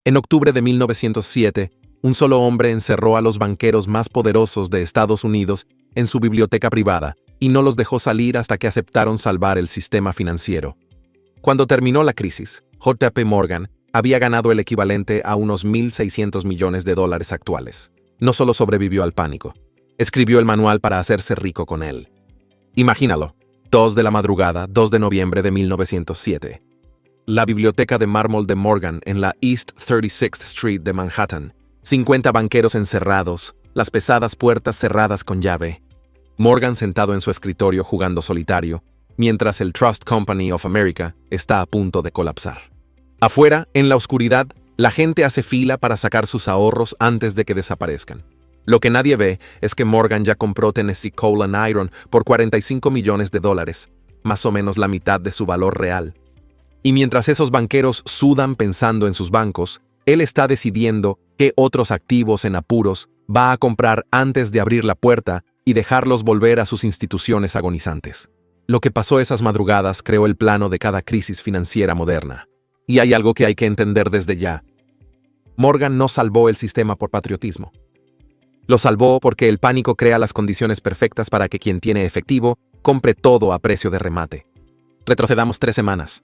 En octubre de 1907, un solo hombre encerró a los banqueros más poderosos de Estados Unidos en su biblioteca privada y no los dejó salir hasta que aceptaron salvar el sistema financiero. Cuando terminó la crisis, J.P. Morgan había ganado el equivalente a unos 1.600 millones de dólares actuales. No solo sobrevivió al pánico, escribió el manual para hacerse rico con él. Imagínalo, 2 de la madrugada, 2 de noviembre de 1907. La biblioteca de mármol de Morgan en la East 36th Street de Manhattan. 50 banqueros encerrados, las pesadas puertas cerradas con llave. Morgan sentado en su escritorio jugando solitario, mientras el Trust Company of America está a punto de colapsar. Afuera, en la oscuridad, la gente hace fila para sacar sus ahorros antes de que desaparezcan. Lo que nadie ve es que Morgan ya compró Tennessee Coal and Iron por $45 millones, más o menos la mitad de su valor real. Y mientras esos banqueros sudan pensando en sus bancos, él está decidiendo qué otros activos en apuros va a comprar antes de abrir la puerta y dejarlos volver a sus instituciones agonizantes. Lo que pasó esas madrugadas creó el plano de cada crisis financiera moderna. Y hay algo que hay que entender desde ya. Morgan no salvó el sistema por patriotismo. Lo salvó porque el pánico crea las condiciones perfectas para que quien tiene efectivo compre todo a precio de remate. Retrocedamos 3 semanas.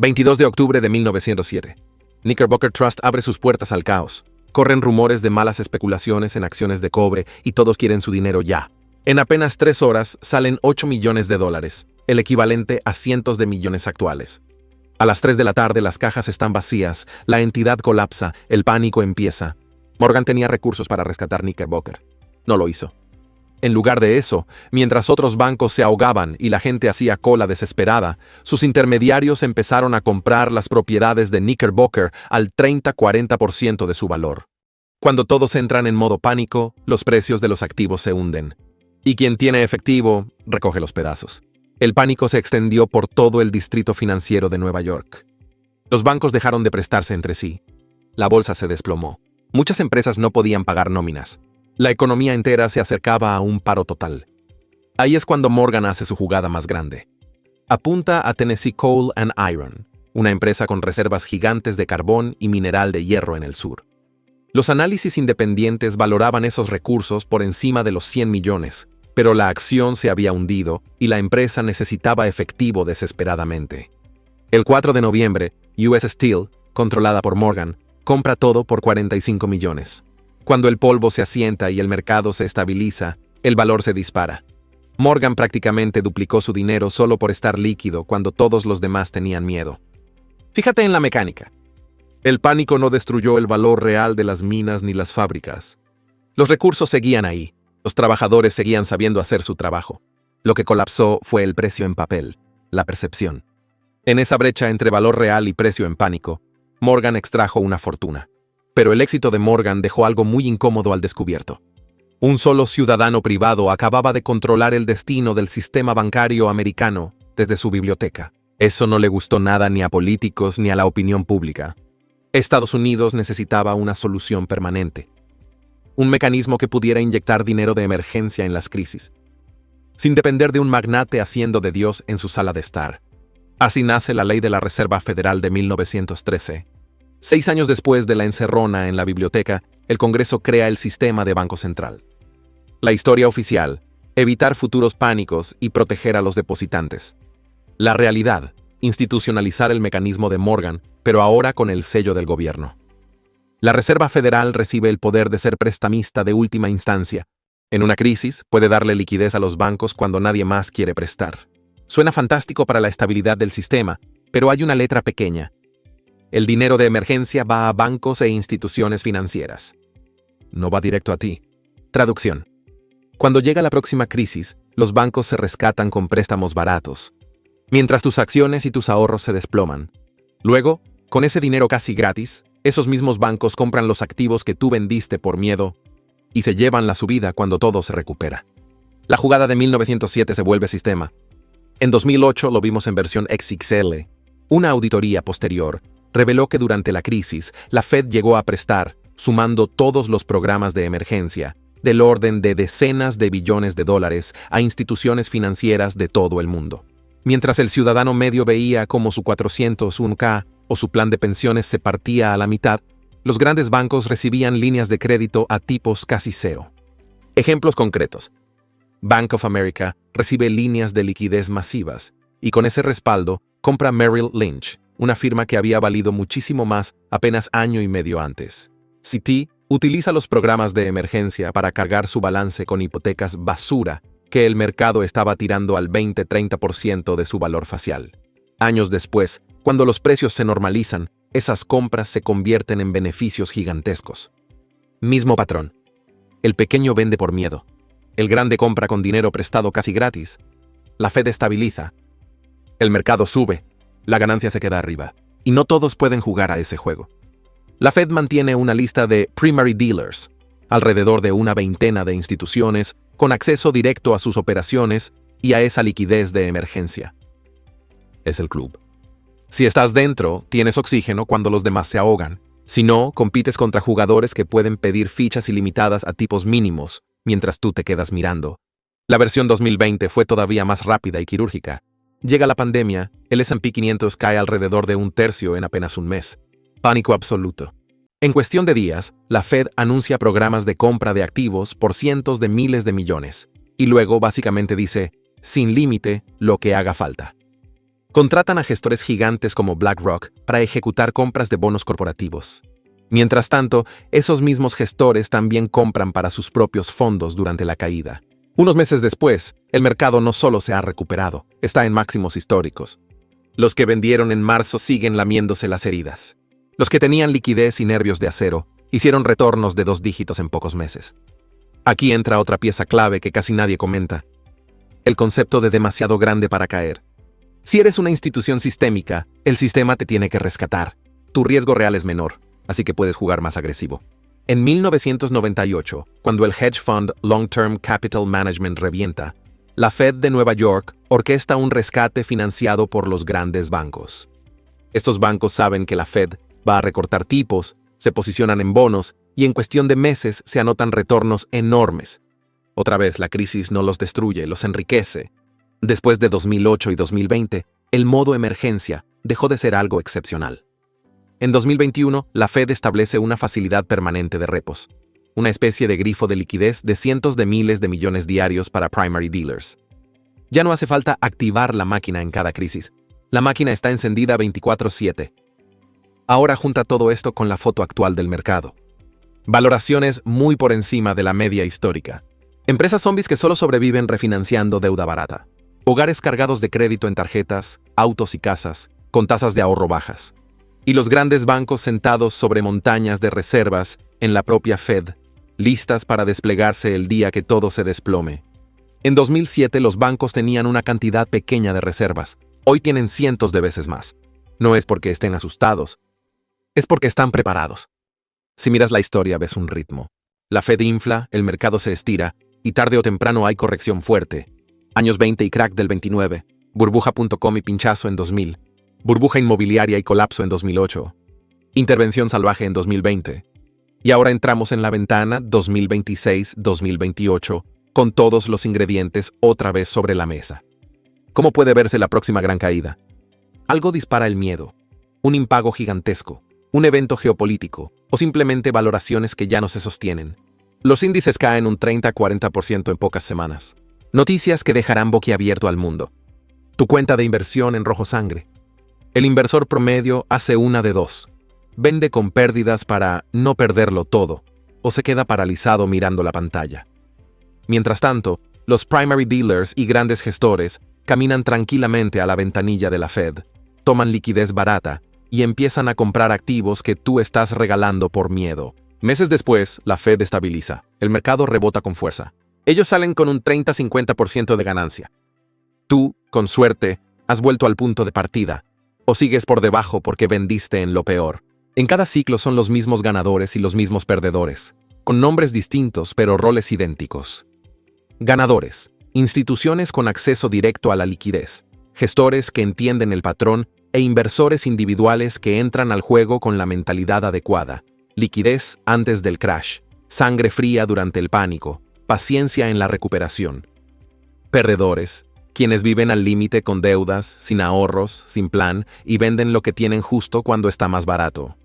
22 de octubre de 1907. Knickerbocker Trust abre sus puertas al caos. Corren rumores de malas especulaciones en acciones de cobre y todos quieren su dinero ya. En apenas 3 horas salen $8 millones, el equivalente a cientos de millones actuales. A las 3 de la tarde las cajas están vacías, la entidad colapsa, el pánico empieza. Morgan tenía recursos para rescatar Knickerbocker. No lo hizo. En lugar de eso, mientras otros bancos se ahogaban y la gente hacía cola desesperada, sus intermediarios empezaron a comprar las propiedades de Knickerbocker al 30-40% de su valor. Cuando todos entran en modo pánico, los precios de los activos se hunden. Y quien tiene efectivo, recoge los pedazos. El pánico se extendió por todo el distrito financiero de Nueva York. Los bancos dejaron de prestarse entre sí. La bolsa se desplomó. Muchas empresas no podían pagar nóminas. La economía entera se acercaba a un paro total. Ahí es cuando Morgan hace su jugada más grande. Apunta a Tennessee Coal and Iron, una empresa con reservas gigantes de carbón y mineral de hierro en el sur. Los análisis independientes valoraban esos recursos por encima de los 100 millones, pero la acción se había hundido y la empresa necesitaba efectivo desesperadamente. El 4 de noviembre, US Steel, controlada por Morgan, compra todo por 45 millones. Cuando el polvo se asienta y el mercado se estabiliza, el valor se dispara. Morgan prácticamente duplicó su dinero solo por estar líquido cuando todos los demás tenían miedo. Fíjate en la mecánica. El pánico no destruyó el valor real de las minas ni las fábricas. Los recursos seguían ahí. Los trabajadores seguían sabiendo hacer su trabajo. Lo que colapsó fue el precio en papel, la percepción. En esa brecha entre valor real y precio en pánico, Morgan extrajo una fortuna. Pero el éxito de Morgan dejó algo muy incómodo al descubierto. Un solo ciudadano privado acababa de controlar el destino del sistema bancario americano desde su biblioteca. Eso no le gustó nada ni a políticos ni a la opinión pública. Estados Unidos necesitaba una solución permanente. Un mecanismo que pudiera inyectar dinero de emergencia en las crisis, sin depender de un magnate haciendo de Dios en su sala de estar. Así nace la Ley de la Reserva Federal de 1913. 6 años después de la encerrona en la biblioteca, el Congreso crea el sistema de Banco Central. La historia oficial: evitar futuros pánicos y proteger a los depositantes. La realidad: institucionalizar el mecanismo de Morgan, pero ahora con el sello del gobierno. La Reserva Federal recibe el poder de ser prestamista de última instancia. En una crisis, puede darle liquidez a los bancos cuando nadie más quiere prestar. Suena fantástico para la estabilidad del sistema, pero hay una letra pequeña. El dinero de emergencia va a bancos e instituciones financieras. No va directo a ti. Traducción: cuando llega la próxima crisis, los bancos se rescatan con préstamos baratos, mientras tus acciones y tus ahorros se desploman. Luego, con ese dinero casi gratis, esos mismos bancos compran los activos que tú vendiste por miedo y se llevan la subida cuando todo se recupera. La jugada de 1907 se vuelve sistema. En 2008 lo vimos en versión XXL. Una auditoría posterior reveló que durante la crisis, la Fed llegó a prestar, sumando todos los programas de emergencia, del orden de decenas de billones de dólares a instituciones financieras de todo el mundo. Mientras el ciudadano medio veía cómo su 401k o su plan de pensiones se partía a la mitad, Los grandes bancos recibían líneas de crédito a tipos casi cero. Ejemplos concretos. Bank of America recibe líneas de liquidez masivas y con ese respaldo compra Merrill Lynch, una firma que había valido muchísimo más apenas año y medio antes. Citi utiliza los programas de emergencia para cargar su balance con hipotecas basura que el mercado estaba tirando al 20-30% de su valor facial. Años después, cuando los precios se normalizan, esas compras se convierten en beneficios gigantescos. Mismo patrón. El pequeño vende por miedo. El grande compra con dinero prestado casi gratis. La Fed estabiliza. El mercado sube. La ganancia se queda arriba. Y no todos pueden jugar a ese juego. La Fed mantiene una lista de primary dealers, alrededor de una veintena de instituciones con acceso directo a sus operaciones y a esa liquidez de emergencia. Es el club. Si estás dentro, tienes oxígeno cuando los demás se ahogan. Si no, compites contra jugadores que pueden pedir fichas ilimitadas a tipos mínimos, mientras tú te quedas mirando. La versión 2020 fue todavía más rápida y quirúrgica. Llega la pandemia, el S&P 500 cae alrededor de un tercio en apenas un mes. Pánico absoluto. En cuestión de días, la Fed anuncia programas de compra de activos por cientos de miles de millones. Y luego básicamente dice, sin límite, lo que haga falta. Contratan a gestores gigantes como BlackRock para ejecutar compras de bonos corporativos. Mientras tanto, esos mismos gestores también compran para sus propios fondos durante la caída. Unos meses después, el mercado no solo se ha recuperado, está en máximos históricos. Los que vendieron en marzo siguen lamiéndose las heridas. Los que tenían liquidez y nervios de acero hicieron retornos de 2 dígitos en pocos meses. Aquí entra otra pieza clave que casi nadie comenta. El concepto de demasiado grande para caer. Si eres una institución sistémica, el sistema te tiene que rescatar. Tu riesgo real es menor, así que puedes jugar más agresivo. En 1998, cuando el hedge fund Long Term Capital Management revienta, la Fed de Nueva York orquesta un rescate financiado por los grandes bancos. Estos bancos saben que la Fed va a recortar tipos, se posicionan en bonos y en cuestión de meses se anotan retornos enormes. Otra vez, la crisis no los destruye, los enriquece. Después de 2008 y 2020, el modo emergencia dejó de ser algo excepcional. En 2021, la Fed establece una facilidad permanente de repos, una especie de grifo de liquidez de cientos de miles de millones diarios para primary dealers. Ya no hace falta activar la máquina en cada crisis. La máquina está encendida 24/7. Ahora junta todo esto con la foto actual del mercado. Valoraciones muy por encima de la media histórica. Empresas zombies que solo sobreviven refinanciando deuda barata. Hogares cargados de crédito en tarjetas, autos y casas, con tasas de ahorro bajas. Y los grandes bancos sentados sobre montañas de reservas en la propia Fed, listas para desplegarse el día que todo se desplome. En 2007 los bancos tenían una cantidad pequeña de reservas, hoy tienen cientos de veces más. No es porque estén asustados, es porque están preparados. Si miras la historia ves un ritmo. La Fed infla, el mercado se estira, y tarde o temprano hay corrección fuerte. Años 20 y crack del 29, burbuja.com y pinchazo en 2000, burbuja inmobiliaria y colapso en 2008, intervención salvaje en 2020. Y ahora entramos en la ventana 2026-2028, con todos los ingredientes otra vez sobre la mesa. ¿Cómo puede verse la próxima gran caída? Algo dispara el miedo, un impago gigantesco, un evento geopolítico o simplemente valoraciones que ya no se sostienen. Los índices caen un 30-40% en pocas semanas. Noticias que dejarán boquiabierto al mundo. Tu cuenta de inversión en rojo sangre. El inversor promedio hace una de dos. Vende con pérdidas para no perderlo todo, o se queda paralizado mirando la pantalla. Mientras tanto, los primary dealers y grandes gestores caminan tranquilamente a la ventanilla de la Fed, toman liquidez barata y empiezan a comprar activos que tú estás regalando por miedo. Meses después, la Fed estabiliza. El mercado rebota con fuerza. Ellos salen con un 30-50% de ganancia. Tú, con suerte, has vuelto al punto de partida, o sigues por debajo porque vendiste en lo peor. En cada ciclo son los mismos ganadores y los mismos perdedores, con nombres distintos pero roles idénticos. Ganadores, instituciones con acceso directo a la liquidez, gestores que entienden el patrón e inversores individuales que entran al juego con la mentalidad adecuada. Liquidez antes del crash, sangre fría durante el pánico, paciencia en la recuperación. Perdedores, quienes viven al límite con deudas, sin ahorros, sin plan y venden lo que tienen justo cuando está más barato.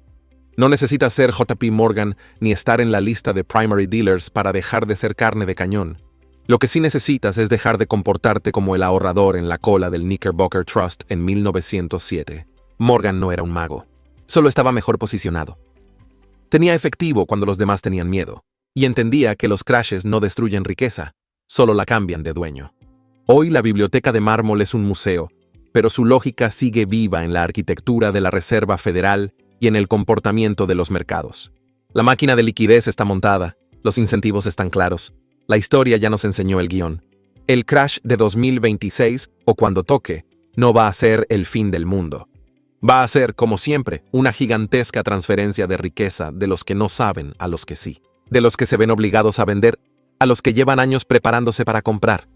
No necesitas ser JP Morgan ni estar en la lista de primary dealers para dejar de ser carne de cañón. Lo que sí necesitas es dejar de comportarte como el ahorrador en la cola del Knickerbocker Trust en 1907. Morgan no era un mago, solo estaba mejor posicionado. Tenía efectivo cuando los demás tenían miedo, y entendía que los crashes no destruyen riqueza, solo la cambian de dueño. Hoy la Biblioteca de Mármol es un museo, pero su lógica sigue viva en la arquitectura de la Reserva Federal y en el comportamiento de los mercados. La máquina de liquidez está montada, los incentivos están claros, la historia ya nos enseñó el guión. El crash de 2026, o cuando toque, no va a ser el fin del mundo. Va a ser, como siempre, una gigantesca transferencia de riqueza de los que no saben a los que sí, de los que se ven obligados a vender, a los que llevan años preparándose para comprar.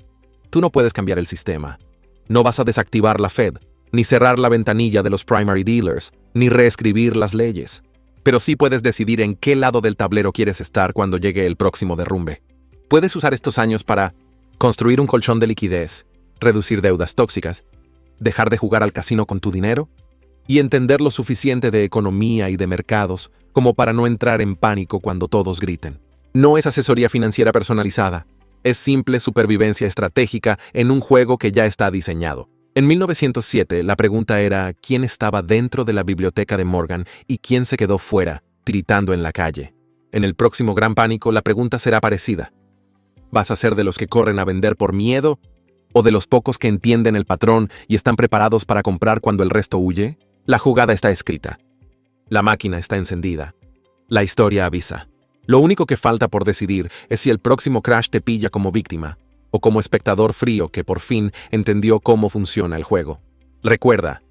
Tú no puedes cambiar el sistema. No vas a desactivar la Fed, ni cerrar la ventanilla de los primary dealers, ni reescribir las leyes. Pero sí puedes decidir en qué lado del tablero quieres estar cuando llegue el próximo derrumbe. Puedes usar estos años para construir un colchón de liquidez, reducir deudas tóxicas, dejar de jugar al casino con tu dinero y entender lo suficiente de economía y de mercados como para no entrar en pánico cuando todos griten. No es asesoría financiera personalizada, es simple supervivencia estratégica en un juego que ya está diseñado. En 1907, la pregunta era quién estaba dentro de la biblioteca de Morgan y quién se quedó fuera, tiritando en la calle. En el próximo gran pánico, la pregunta será parecida. ¿Vas a ser de los que corren a vender por miedo o de los pocos que entienden el patrón y están preparados para comprar cuando el resto huye? La jugada está escrita. La máquina está encendida. La historia avisa. Lo único que falta por decidir es si el próximo crash te pilla como víctima o como espectador frío que por fin entendió cómo funciona el juego. Recuerda,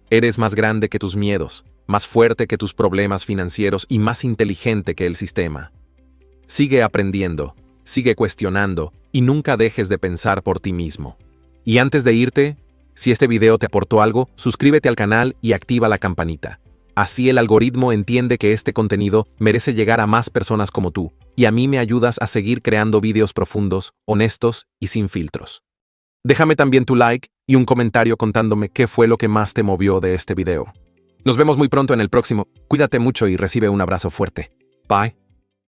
eres más grande que tus miedos, más fuerte que tus problemas financieros y más inteligente que el sistema. Sigue aprendiendo, sigue cuestionando y nunca dejes de pensar por ti mismo. Y antes de irte, si este video te aportó algo, suscríbete al canal y activa la campanita. Así el algoritmo entiende que este contenido merece llegar a más personas como tú, y a mí me ayudas a seguir creando videos profundos, honestos y sin filtros. Déjame también tu like y un comentario contándome qué fue lo que más te movió de este video. Nos vemos muy pronto en el próximo. Cuídate mucho y recibe un abrazo fuerte. Bye.